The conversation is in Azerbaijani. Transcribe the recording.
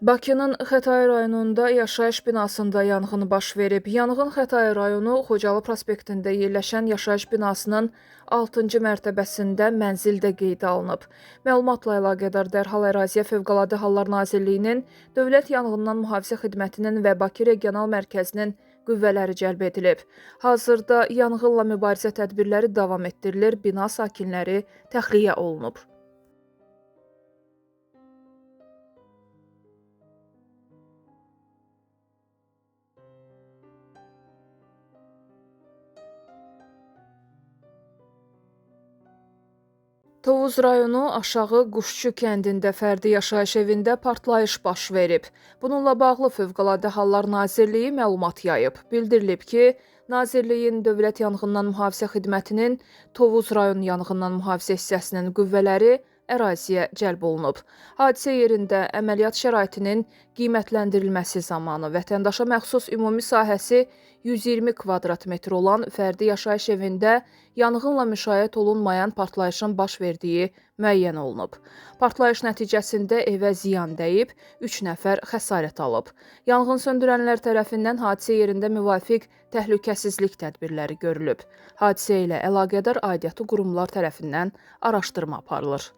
Bakının Xətai rayonunda yaşayış binasında yanğın baş verib. Yanğın Xətai rayonu Xocalı prospektində yerləşən yaşayış binasının 6-cı mərtəbəsində mənzildə qeydə alınıb. Məlumatla əlaqədar dərhal əraziyə Fövqəladə Hallar Nazirliyinin, Dövlət Yanğından Mühafizə Xidmətinin və Bakı Regional Mərkəzinin qüvvələri cəlb edilib. Hazırda yanğınla mübarizə tədbirləri davam etdirilir, bina sakinləri təxliyə olunub. Tovuz rayonu Aşağı Quşçu kəndində fərdi yaşayış evində partlayış baş verib. Bununla bağlı Fövqəladə Hallar Nazirliyi məlumat yayıb. Bildirilib ki, Nazirliyin Dövlət Yanğından Mühafizə Xidmətinin Tovuz rayon yanğından mühafizə hissəsinin qüvvələri əraziyə cəlb olunub. Hadisə yerində əməliyyat şəraitinin qiymətləndirilməsi zamanı vətəndaşa məxsus ümumi sahəsi 120 kvadrat metr olan fərdi yaşayış evində yanğınla müşayiət olunmayan partlayışın baş verdiyi müəyyən olunub. Partlayış nəticəsində evə ziyan dəyib, 3 nəfər xəsarət alıb. Yanğın söndürənlər tərəfindən hadisə yerində müvafiq təhlükəsizlik tədbirləri görülüb. Hadisə ilə əlaqədar aidiyyatı qurumlar tərəfindən araşdırma aparılır.